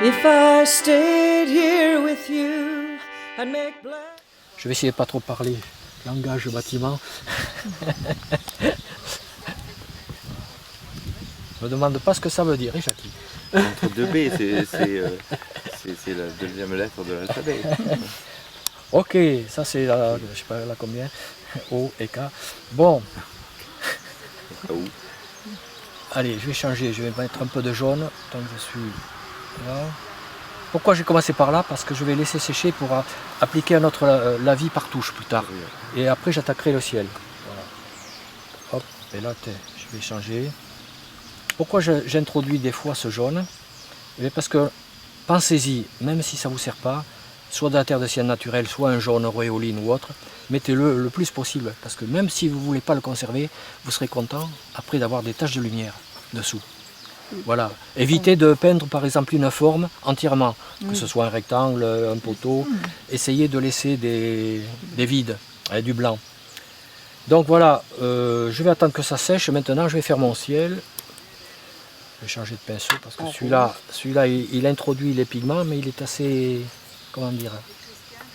Je vais essayer de pas trop parler langage bâtiment. Je me demande pas ce que ça veut dire, Jackie. Entre deux B, c'est la deuxième lettre de l'alphabet. Ok, ça c'est la, je sais pas là combien, O et K. Bon. Allez, je vais changer, je vais mettre un peu de jaune, tant que je suis là. Pourquoi j'ai commencé par là? Parce que je vais laisser sécher pour appliquer un autre lavis par touche plus tard. Et après j'attaquerai le ciel. Voilà. Hop, et là je vais changer. Pourquoi j'introduis des fois ce jaune? Parce que, pensez-y, même si ça ne vous sert pas, soit de la terre de sienne naturelle, soit un jaune rhéoline ou autre, mettez-le le plus possible. Parce que même si vous ne voulez pas le conserver, vous serez content après d'avoir des taches de lumière dessous. Voilà. Évitez de peindre par exemple une forme entièrement, que ce soit un rectangle, un poteau. Essayez de laisser des vides, du blanc. Donc voilà, je vais attendre que ça sèche. Maintenant, je vais faire mon ciel. Je vais changer de pinceau parce que celui-là, il introduit les pigments, mais il est assez, comment dire,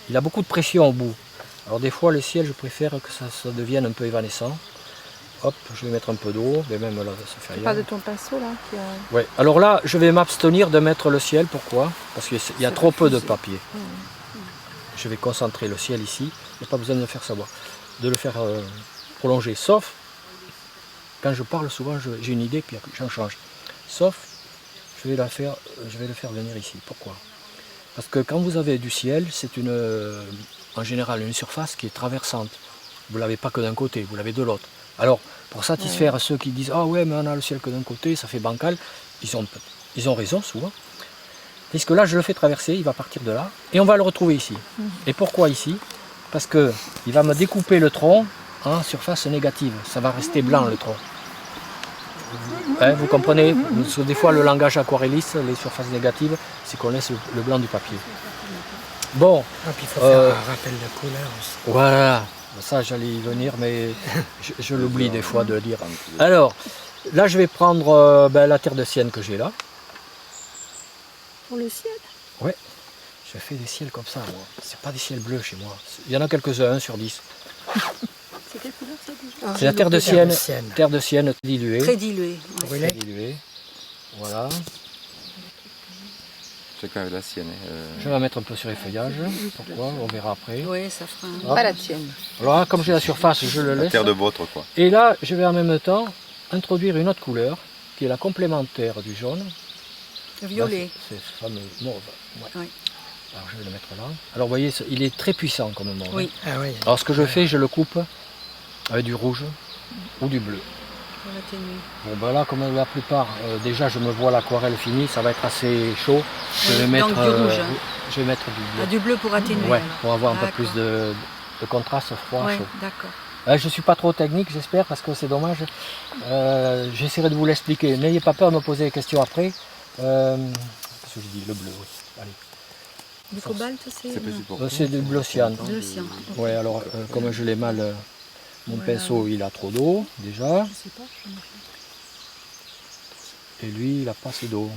il a beaucoup de pression au bout. Alors des fois, le ciel, je préfère que ça devienne un peu évanescent. Hop, je vais mettre un peu d'eau, mais même là, ça fait rien. Tu parles de ton pinceau là Ouais. Alors là, je vais m'abstenir de mettre le ciel. Pourquoi? Parce qu'il y a trop peu de papier. Je vais concentrer le ciel ici. Il n'y a pas besoin de le faire savoir, de le faire prolonger. Sauf quand je parle souvent, j'ai une idée, puis j'en change. Sauf, je vais le faire venir ici. Pourquoi? Parce que quand vous avez du ciel, c'est en général une surface qui est traversante. Vous ne l'avez pas que d'un côté, vous l'avez de l'autre. Alors, pour satisfaire ceux qui disent « Ah ouais, mais on a le ciel que d'un côté, ça fait bancal », ils ont raison souvent. Puisque là, je le fais traverser, il va partir de là, et on va le retrouver ici. Et pourquoi ici? Parce qu'il va me découper le tronc en surface négative. Ça va rester blanc, le tronc. Vous comprenez? Parce que des fois, le langage aquarelliste, les surfaces négatives, c'est qu'on laisse le blanc du papier. Bon. Ah, puis il faut faire un rappel de couleur aussi. Voilà. Ça, j'allais y venir, mais je l'oublie des fois de le dire. Alors, là, je vais prendre la terre de sienne que j'ai là. Pour le ciel? Ouais. Je fais des ciels comme ça, moi. C'est pas des ciels bleus chez moi. Il y en a quelques-uns, 1 sur 10. C'est quelle couleur ça déjà? C'est la terre de sienne diluée. Très diluée. Très diluée. Voilà. Chacun avec la sienne. Je vais la mettre un peu sur les feuillages. Pourquoi? On verra après. Oui, ça fera pas la tienne. Alors là, comme j'ai la surface, je le laisse. La terre de vôtre, quoi. Et là, je vais en même temps introduire une autre couleur, qui est la complémentaire du jaune. Le violet. C'est ce fameux mauve. Ouais. Oui. Alors je vais le mettre là. Alors vous voyez, il est très puissant comme mauve. Oui. Ah, oui. Alors ce que je fais, je le coupe avec du rouge ou du bleu. Pour l'atténuer. Bon ben là, comme la plupart, déjà je me vois l'aquarelle finie, ça va être assez chaud. Je vais mettre donc du rouge. Je vais mettre du bleu. Ah, du bleu pour atténuer. Ouais, alors. pour avoir un peu plus de contraste froid, Oui, chaud. d'accord. Je ne suis pas trop technique, j'espère, parce que c'est dommage. J'essaierai de vous l'expliquer. N'ayez pas peur de me poser des questions après. Qu'est-ce que je dis? Le bleu, oui. Allez. Du cobalt, C'est du bleu cyan. Bleu cyan. Ouais, alors comme je l'ai mal, mon pinceau il a trop d'eau déjà. Je sais pas. Et lui il a pas assez d'eau.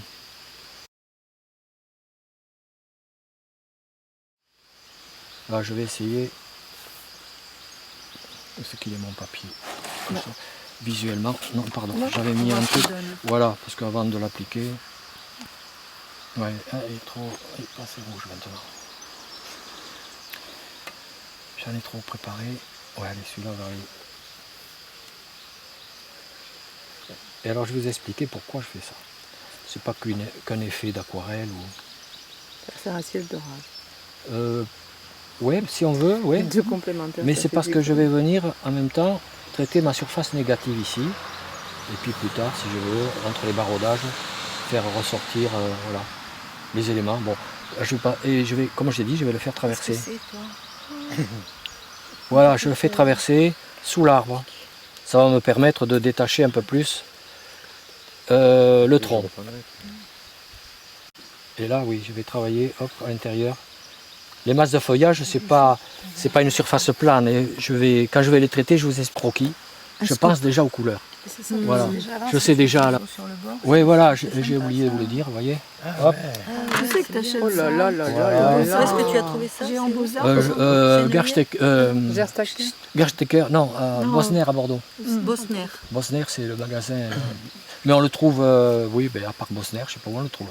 Là je vais essayer. Ce qu'il est mon papier. Comme ça. Visuellement, non pardon, j'avais mis un truc. Voilà, parce qu'avant de l'appliquer. Ouais, il est pas assez rouge maintenant. J'en ai trop préparé. Ouais, allez, celui-là va aller. Et alors je vais vous expliquer pourquoi je fais ça. C'est pas qu'un effet d'aquarelle ou. C'est un ciel d'orage. Ouais, si on veut, ouais. Deux complémentaires. Mais c'est parce que je vais venir en même temps traiter ma surface négative ici. Et puis plus tard, si je veux, entre les baraudages, faire ressortir voilà, les éléments. Bon, je vais, comme je l'ai dit, je vais le faire traverser. Qu'est-ce que c'est, toi? Voilà, je le fais traverser sous l'arbre. Ça va me permettre de détacher un peu plus le tronc. Et là, oui, je vais travailler hop, à l'intérieur. Les masses de feuillage, c'est pas une surface plane. Et quand je vais les traiter, je vous explique croquis. Je pense déjà aux couleurs. C'est ça, Voilà. déjà là, Je sais déjà là. sur le bord. Oui, voilà, j'ai oublié de vous le dire, vous voyez. Ah, Hop. ouais. Je sais que t'achètes Oh là là là Voilà. là Où là est-ce là. que tu as trouvé ça? J'ai en Beaux-Arts. Gerstecker, non, à Non. Bosner à Bordeaux. Bosner. Bosner, c'est le magasin. Mais on le trouve, oui, ben, à part Bosner, je sais pas où on le trouve.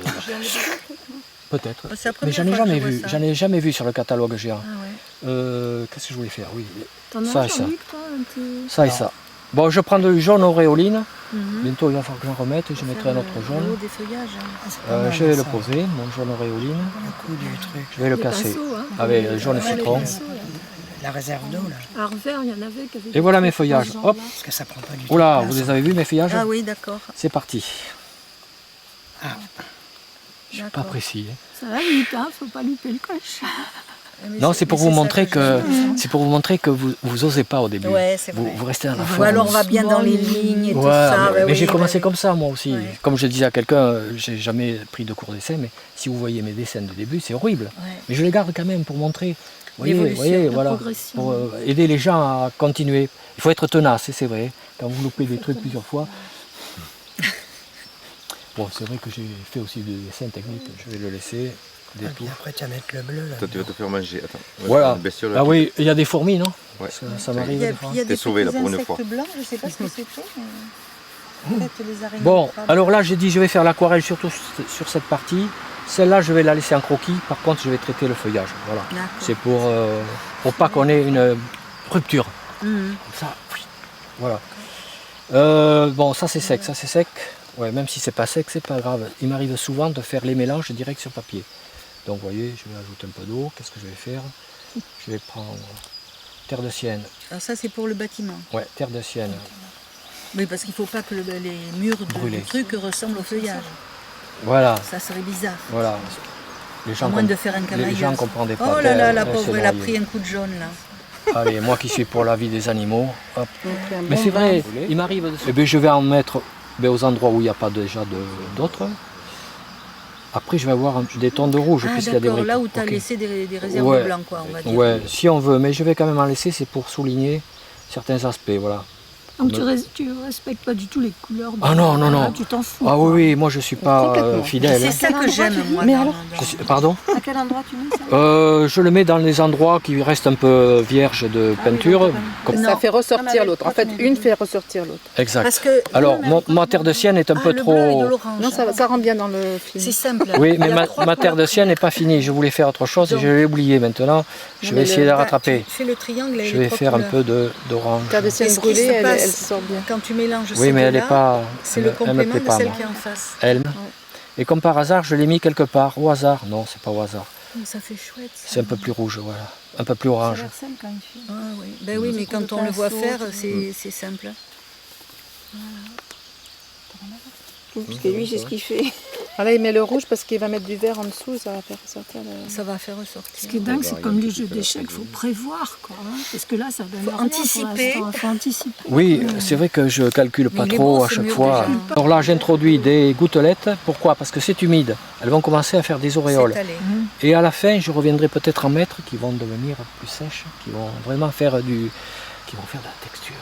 Peut-être. C'est la Mais première j'en ai fois que jamais je vois vu. ça. J'en ai jamais vu sur le catalogue géant. Ah ouais. Qu'est-ce que je voulais faire? Oui, T'en as Ça un, et ça. Jean-Luc, toi, un petit... ça et ça. Bon, je prends du jaune auréoline. Mhm. Bientôt, il va falloir que j'en remette. Je mettrai un autre Le jaune. haut des feuillages. Hein. Ah, c'est pas mal, Je vais le ça. poser, mon jaune auréoline. Le coup du truc. Je vais le Les casser pinceaux, hein. avec le jaune Ouais, les citron. pinceaux, là. La réserve d'eau, là. À Arvers, il y en avait qui avaient... Et voilà mes feuillages. Hop. Parce que ça prend pas du tout. Oh là, de vous place. les avez vus mes feuillages? Ah oui, d'accord. C'est parti. Ah. Je suis pas D'accord. précis. Hein. Ça va vite, hein, faut pas louper le coche. Non, c'est pour vous montrer que vous osez pas au début. Ouais, c'est vous, vrai. vous restez dans la Ou forme. alors on va bien dans les lignes et tout Ouais, ça. mais ouais, j'ai oui, commencé ouais. comme ça moi aussi. Ouais. Comme je disais à quelqu'un, j'ai jamais pris de cours d'essai, mais si vous voyez mes dessins du début, c'est horrible. Ouais. Mais je les garde quand même pour montrer. L'évolution, Voyez, la voilà, progression. pour aider les gens à continuer. Il faut être tenace, et c'est vrai. Quand vous loupez des trucs plusieurs fois. Bon, c'est vrai que j'ai fait aussi des dessins techniques. Je vais le laisser. Des Et tours. puis après, tu vas mettre le bleu, là. Toi, tu vas te faire manger. Attends. Voilà. Une bestiole, Ah oui, il y a des fourmis, non? Ouais. Ça Il m'arrive y a, des fois. il y a T'es des sauvé, là, petits pour une insectes fois. blancs, je sais pas ce que c'était. Mais... Peut-être les araignées. Bon, de crabe. alors là, j'ai dit je vais faire l'aquarelle surtout sur cette partie. Celle-là, je vais la laisser en croquis. Par contre, je vais traiter le feuillage. Voilà. D'accord. C'est pour pas qu'on ait une rupture. Mhm. Comme ça, oui. Voilà. Bon, ça c'est sec, ça c'est sec. Ouais, même si c'est pas sec, c'est pas grave. Il m'arrive souvent de faire les mélanges direct sur papier. Donc, vous voyez, je vais ajouter un peu d'eau. Qu'est-ce que je vais faire? Je vais prendre terre de sienne. Alors ça, c'est pour le bâtiment. Ouais, terre de sienne. Oui, parce qu'il ne faut pas que les murs Brûler. du truc ressemblent au feuillage. Voilà, Ça serait bizarre. voilà. Les À gens, moins de faire un camailleux. les gens comprendraient pas. Oh là là, la Elle pauvre, s'est elle a noyée. pris un coup de jaune là. Allez, moi qui suis pour la vie des animaux. Hop. Donc, un Mais bon c'est vin. vrai, il m'arrive de... Eh bien, je vais en mettre aux endroits où il n'y a pas déjà d'autres. Après, je vais avoir des tons de rouge, Ah puisqu'il y a des d'accord, briques. là où tu as Ok. laissé des réserves Ouais. de blanc, quoi, on va dire. Ouais, si on veut, mais je vais quand même en laisser, c'est pour souligner certains aspects, voilà. Donc tu respectes pas du tout les couleurs. Ah non, non, non. Tu t'en fous. Ah quoi. oui, oui, moi je suis pas Complètement. fidèle. C'est hein. ça que j'aime, moi. Mais dans- alors dans- Pardon? À quel endroit tu mets ça Je le mets dans les endroits qui restent un peu vierges de peinture. Comme... Ça fait ressortir l'autre. En fait, une fait ressortir l'autre. Exact. Parce que... Alors, ma terre de sienne est un Ah, peu le bleu et de trop... l'orange. Non, ça rentre bien dans le film. C'est simple. Oui, mais Il y a trois ma terre de couleurs. sienne n'est pas finie. Je voulais faire autre chose et je l'ai oublié maintenant. Je vais mais essayer de la rattraper. Tu fais le triangle et Je les vais trois faire un couleurs. peu d'orange. Terre de ciel Qu'est-ce qui brûlée, se elle passe sort bien. Quand tu mélanges Oui, ces mais elle deux-là, n'est pas... c'est le elle me complément plaît de pas, celle moi. qui est en face. Elle. Et comme par hasard, je l'ai mis quelque part, au hasard. Non, c'est pas au hasard. Ça fait chouette. ça. C'est un peu plus rouge, voilà. Un peu plus orange. quand il fait. Ah, oui. Ben oui, mais quand on le voit faire, c'est simple. Parce que lui, c'est ce qu'il fait. Ah là, il met le rouge parce qu'il va mettre du vert en dessous, ça va faire ressortir le... Ça va faire ressortir. Ce qui est dingue, c'est comme les jeux d'échecs, il faut prévoir, quoi. Hein, parce que là, ça donne rien anticiper. Il faut anticiper. Oui, c'est vrai que je calcule pas Mais il est trop beau, à ce chaque mur, fois. déjà. Alors là, j'introduis des gouttelettes. Pourquoi? Parce que c'est humide. Elles vont commencer à faire des auréoles. C'est allé. Et à la fin, je reviendrai peut-être en mettre qui vont devenir plus sèches, qui vont vraiment faire qui vont faire de la texture.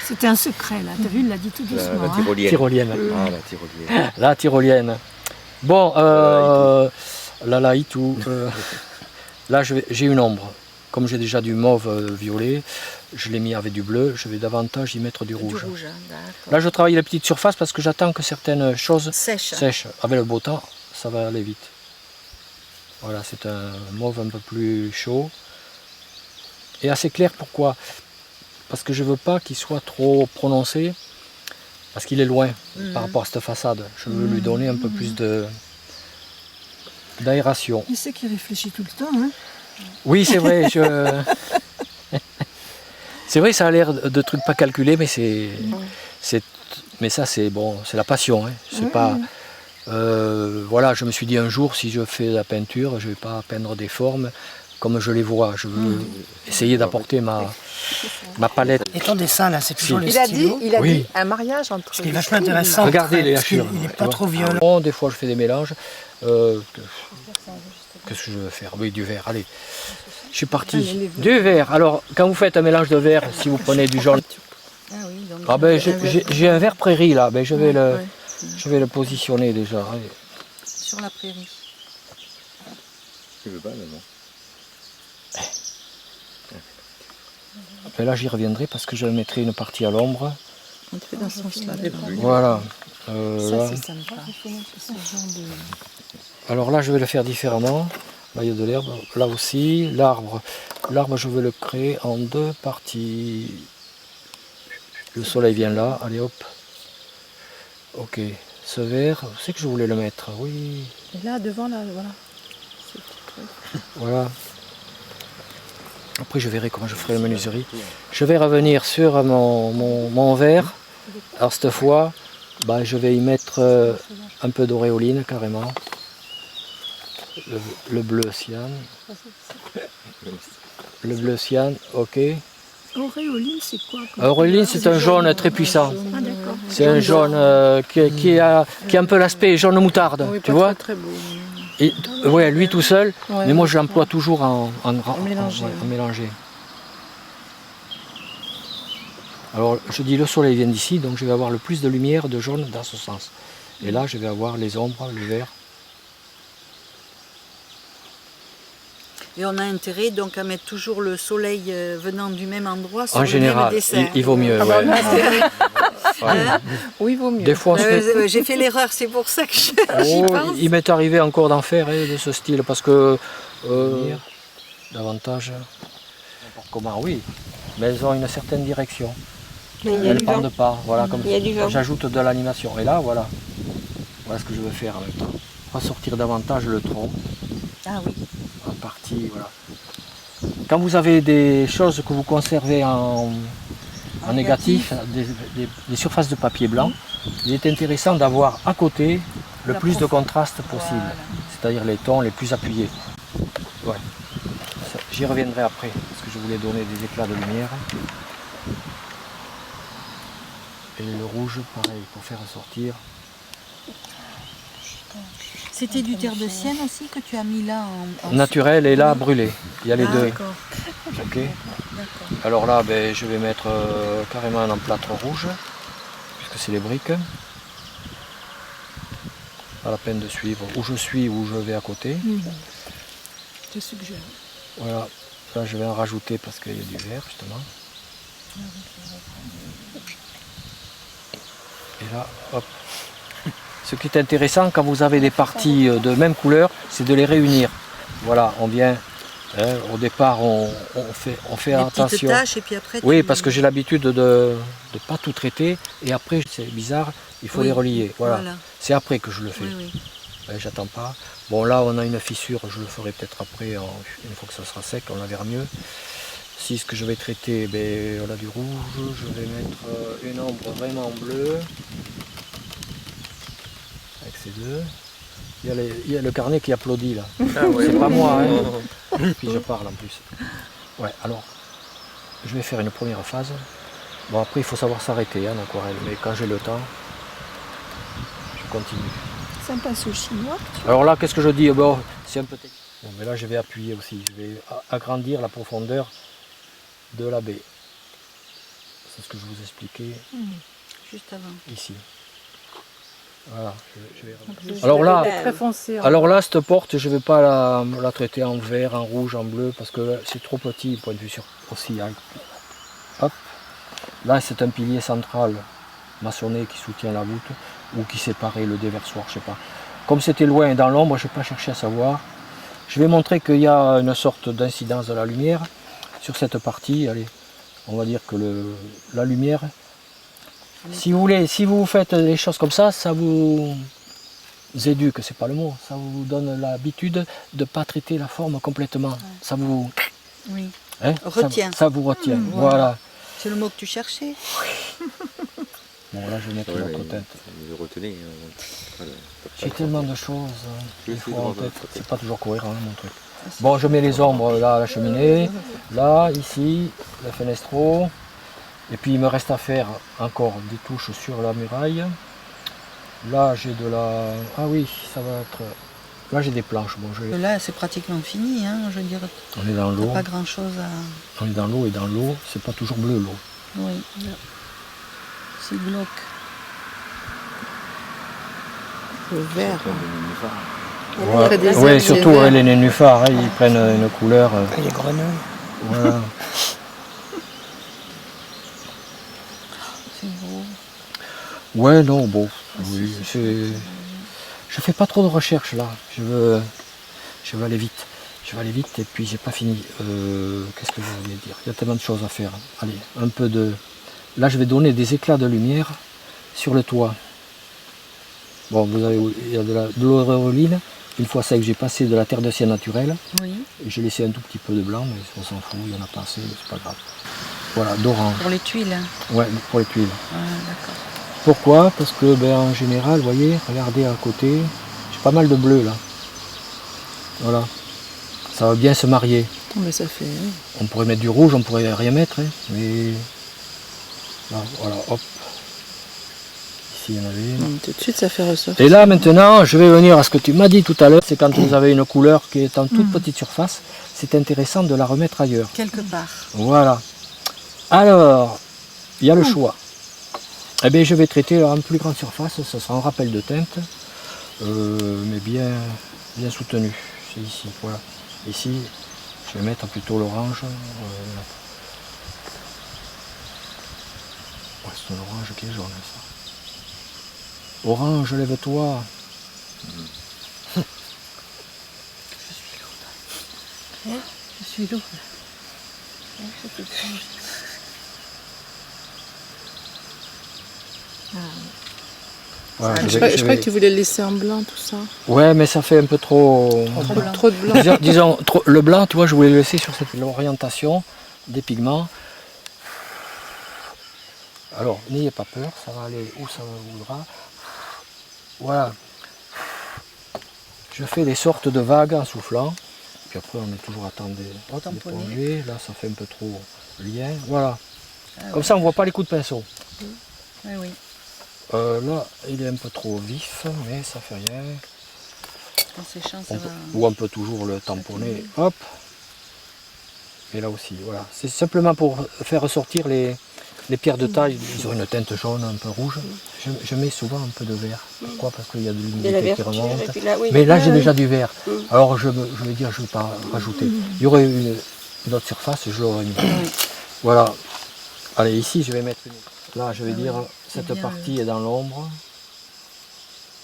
C'était un secret, là. T'as vu, il l'a dit tout doucement. La hein. tyrolienne. Tyrolienne. Ah, la tyrolienne. La tyrolienne. Bon, là, tout. Là, j'ai une ombre. Comme j'ai déjà du mauve violet, je l'ai mis avec du bleu. Je vais davantage y mettre du Du rouge. rouge, hein, d'accord. Là, je travaille les petites surfaces parce que j'attends que certaines choses Sèche. sèchent. Avec le beau temps, ça va aller vite. Voilà, c'est un mauve un peu plus chaud. Et assez clair, pourquoi? Parce que je veux pas qu'il soit trop prononcé, parce qu'il est loin par rapport à cette façade. Je veux lui donner un peu plus d'aération. Il sait qu'il réfléchit tout le temps. Hein. Oui, c'est vrai. C'est vrai, ça a l'air de trucs pas calculés, mais mais ça, c'est bon, c'est la passion. Hein. C'est pas. Voilà, je me suis dit un jour, si je fais de la peinture, je vais pas peindre des formes comme je les vois. Je veux essayer d'apporter ma palette. Et ton dessin, là, c'est toujours le Il a dit, stylo. Oui. un mariage entre... Ce qui est vachement intéressant. Regardez les parce qu'il hachures. il est tu pas vois. trop violent. Bon, des fois, je fais des mélanges. Qu'est-ce que je veux faire? Oui, du vert. Allez, je suis parti. Du vert. Alors, quand vous faites un mélange de vert, si vous prenez du jaune, Ah oui, donc. Ah ben j'ai un vert prairie là, ben, je vais le positionner déjà. Allez. Sur la prairie. Tu veux pas, mais bon. Ben là j'y reviendrai parce que je mettrai une partie à l'ombre. On te fait dans ce sens-là. Voilà. Ça, Là. c'est sympa. Alors là je vais le faire différemment. Là il y a de l'herbe. Là aussi, l'arbre. L'arbre je veux le créer en deux parties. Le soleil vient là, allez hop. Ok. Ce vert, c'est que je voulais le mettre, oui. Et là, devant, là, voilà. Voilà. Après je verrai comment je ferai la menuiserie. Je vais revenir sur mon verre. Alors cette fois, bah, je vais y mettre un peu d'auréoline carrément. Le bleu cyan. Le bleu cyan, ok. Auréoline, c'est quoi comme Auréoline, couleur? c'est un jaune très puissant. Ah d'accord. C'est un jaune qui a un peu l'aspect jaune moutarde, Oui, tu pas vois. très beau. Et, ouais, lui tout seul, Ouais, mais moi ouais, je l'emploie toujours en mélanger. en mélanger. Alors je dis le soleil vient d'ici, donc je vais avoir le plus de lumière de jaune dans ce sens. Et là je vais avoir les ombres, le vert. Et on a intérêt donc à mettre toujours le soleil venant du même endroit sur En le général, même dessin. il vaut mieux. Ah bah, Ouais. on a intérêt. Hein? Oui, il vaut mieux. Des fois on se fait- J'ai fait l'erreur, c'est pour ça que j'y Oh, pense. il m'est arrivé encore d'en faire de ce style parce que davantage. Comment oui, mais elles ont une certaine direction. Elles ne pendent pas, voilà, comme j'ajoute de l'animation. Et là, voilà ce que je veux faire en même temps. Ressortir davantage le tronc Ah oui. en partie, voilà. Quand vous avez des choses que vous conservez en négatif, des surfaces de papier blanc, il est intéressant d'avoir à côté le La plus de prof- contraste possible, Voilà. c'est-à-dire les tons les plus appuyés. Ouais. J'y reviendrai après, parce que je voulais donner des éclats de lumière. Et le rouge, pareil, pour faire ressortir. C'était du terre de sienne aussi que tu as mis là en Naturel et là brûlé. Il y a les deux. D'accord. Ok. D'accord. Alors là, ben, je vais mettre carrément un emplâtre rouge, puisque c'est les briques. Pas la peine de suivre où je suis, où je vais à côté. Je suggère. Voilà. Là, je vais en rajouter parce qu'il y a du vert, justement. Et là, hop. Ce qui est intéressant quand vous avez des parties de même couleur, c'est de les réunir. Voilà, on vient, au départ on fait Des attention. petites taches et puis après Oui, tu- parce que j'ai l'habitude de ne pas tout traiter et après c'est bizarre, il faut Oui, les relier. Voilà. voilà. C'est après que je le fais. Oui, oui. Ouais, j'attends pas. Bon là on a une fissure, je le ferai peut-être après, une fois que ça sera sec, on la verra mieux. Si ce que je vais traiter, ben, on a du rouge, je vais mettre une ombre vraiment bleue. Avec ces deux. Il y a le carnet qui applaudit là. C'est pas moi, hein. Puis je parle en plus. Ouais, alors, je vais faire une première phase. Bon après il faut savoir s'arrêter en aquarelle, mais quand j'ai le temps, je continue. C'est un pinceau chinois. Alors là, qu'est-ce que je dis? Bon, c'est un peu technique. Bon, mais là je vais appuyer aussi, je vais agrandir la profondeur de la baie. C'est ce que je vous expliquais Juste avant. ici. Voilà, je vais... Alors là, Très foncé. hein. alors là, cette porte, je ne vais pas la traiter en vert, en rouge, en bleu, parce que c'est trop petit, point de vue aussi. Hein. Hop. Là, c'est un pilier central maçonné qui soutient la voûte, ou qui séparait le déversoir, je sais pas. Comme c'était loin dans l'ombre, je n'ai pas cherché à savoir. Je vais montrer qu'il y a une sorte d'incidence de la lumière sur cette partie. Allez, on va dire que la lumière... Si vous faites des choses comme ça, ça vous éduque, c'est pas le mot, ça vous donne l'habitude de ne pas traiter la forme complètement. Ouais. Ça vous Oui. retient. Ça vous retient, voilà. C'est le mot que tu cherchais. Bon là je vais mettre l'autre tête. Vous retenez. J'ai tellement de choses, des fois en tête, c'est pas toujours cohérent mon truc. Bon je mets les ombres là à la cheminée, là, ici, le fenestro. Et puis il me reste à faire encore des touches sur la muraille. Là j'ai de la... Ah oui, ça va être... Là j'ai des planches. Bon, Là c'est pratiquement fini, hein, je veux dire. On est dans l'eau. Pas grand chose à... On est dans l'eau et dans l'eau, c'est pas toujours bleu l'eau. Oui. C'est glauque. Le vert. Ouais, Très désert, ouais, les surtout verts. les nénuphars, hein, ils prennent une couleur. Et les grenouilles. Voilà. C'est beau. Ouais, non, bon, oui, je fais pas trop de recherches là. Je veux aller vite. Je vais aller vite et puis j'ai pas fini. Qu'est-ce que je voulais dire? Il y a tellement de choses à faire. Allez, un peu de. Là, je vais donner des éclats de lumière sur le toit. Bon, il y a de l'auréoline. Une fois sec, j'ai passé de la terre de ciel naturelle. Oui. Et j'ai laissé un tout petit peu de blanc, mais on s'en fout, il y en a pas assez, c'est pas grave. Voilà, d'orange. Pour les tuiles. Hein. Ouais, pour les tuiles. Ah, d'accord. Pourquoi? Parce que en général, vous voyez, regardez à côté, j'ai pas mal de bleu là. Voilà. Ça va bien se marier. Oh, mais ça fait. On pourrait mettre du rouge, on pourrait rien mettre, hein, mais là, voilà, hop. Ici il y en avait une. Tout de suite, ça fait ressortir. Et là maintenant, je vais venir à ce que tu m'as dit tout à l'heure, c'est quand vous avez une couleur qui est en toute petite surface, c'est intéressant de la remettre ailleurs. Quelque part. Voilà. Alors, il y a le choix. Eh bien, je vais traiter en plus grande surface, ce sera un rappel de teinte, mais bien soutenu. C'est ici, voilà. Ici, je vais mettre plutôt l'orange. Ouais, c'est un orange qui est jaune, ça. Orange, lève-toi. Je suis lourde. Voilà, Je crois que tu voulais le laisser en blanc, tout ça. Ouais, mais ça fait un peu trop... Trop de blanc. Disons, le blanc, tu vois, je voulais le laisser sur cette orientation des pigments. Alors, n'ayez pas peur, ça va aller où ça voudra. Voilà. Je fais des sortes de vagues en soufflant. Puis après, on est toujours à temps d'éponger. Là, ça fait un peu trop lien. Voilà. Comme ça, on ne voit pas les coups de pinceau. Oui, oui. Là, il est un peu trop vif, mais ça fait rien. En séchant, ça va. Ou on peut toujours le tamponner. Hop. Et là aussi, voilà. C'est simplement pour faire ressortir les pierres de taille. Ils ont une teinte jaune, un peu rouge. Je mets souvent un peu de vert. Pourquoi? Parce qu'il y a de l'humidité qui remonte. Mais là, j'ai déjà du vert. Alors, je vais dire, je ne vais pas rajouter. Il y aurait une autre surface, je l'aurais mis. Voilà. Allez, ici, je vais mettre une. Là, je vais dire, cette partie est dans l'ombre.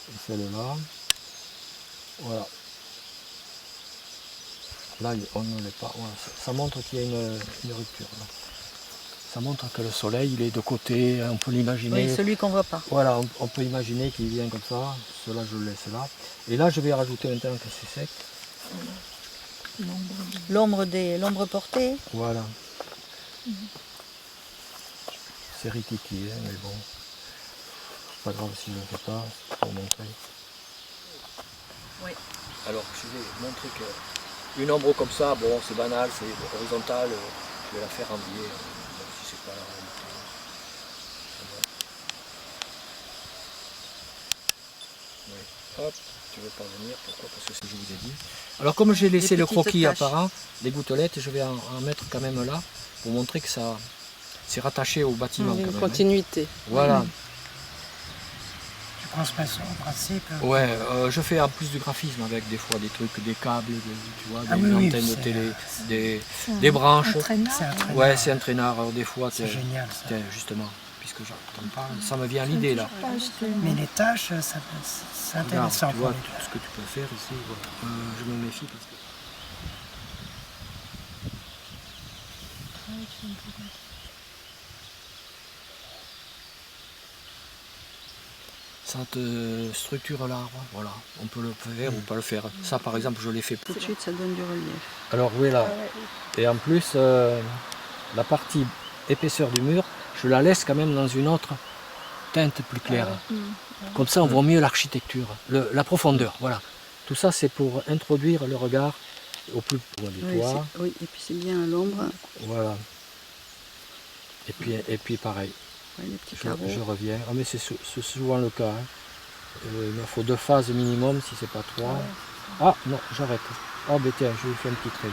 Et celle-là. Voilà. Là, on ne l'est pas. Voilà. Ça montre qu'il y a une rupture. Là. Ça montre que le soleil, il est de côté. On peut l'imaginer. Oui, celui qu'on ne voit pas. Voilà, on peut imaginer qu'il vient comme ça. Cela, je le laisse là. Et là, je vais rajouter maintenant que c'est sec. L'ombre portée. Voilà. C'est rikiki, hein, mais bon. C'est pas grave si je ne le fais pas, c'est pour montrer. Oui. Alors, je vais montrer qu'une ombre comme ça, bon, c'est banal, c'est horizontal. Je vais la faire en biais, même si c'est pas la réalité. Oui. Hop, tu veux pas venir, pourquoi? Parce que c'est ce que je vous ai dit. Alors, comme j'ai laissé le croquis taches. apparent, les gouttelettes, je vais en mettre quand même là, pour montrer que ça... C'est rattaché au bâtiment. Une quand même, continuité. hein. Voilà. Tu prends ce pinceau en principe. Ouais, je fais en plus du graphisme avec des fois des trucs, des câbles, tu vois, Ah des oui, antennes de c'est- télé, des branches. C'est un traîneur. Ouais, c'est un traîneur. Alors, des fois, C'est génial ça. tiens, justement, puisque j'en parle, ça me vient l'idée là. Mais les tâches, c'est Regarde, intéressant tu pour vois les tout ce que tu peux faire ici. Voilà. Je me méfie parce que. Ça te structure l'arbre, voilà. On peut le faire ou pas le faire. Ça, par exemple, je l'ai fait Tout de suite, ça donne du relief. Alors oui là. Et en plus, la partie épaisseur du mur, je la laisse quand même dans une autre teinte plus claire. Comme ça, on voit mieux l'architecture, la profondeur. Voilà. Tout ça, c'est pour introduire le regard au plus loin du Oui, toit. oui, et puis c'est bien à l'ombre. Voilà. Et puis pareil, Ouais, les petits carreaux. je reviens. Ah, mais c'est souvent le cas. Hein. Il me faut 2 phases minimum si c'est pas 3. Ah non, j'arrête. Oh ben tiens, je lui fais un petit trait.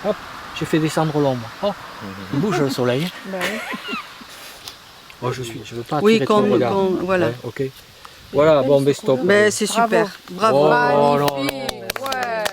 Hop, j'ai fait descendre l'ombre. Oh, il bouge le soleil. Bah oui. Moi, je veux pas Oui, attirer ton regard. voilà. Ouais, ok. Voilà, bon, ben stop. Ben, c'est super. Bravo. Oh, non, non. Magnifique. Ouais.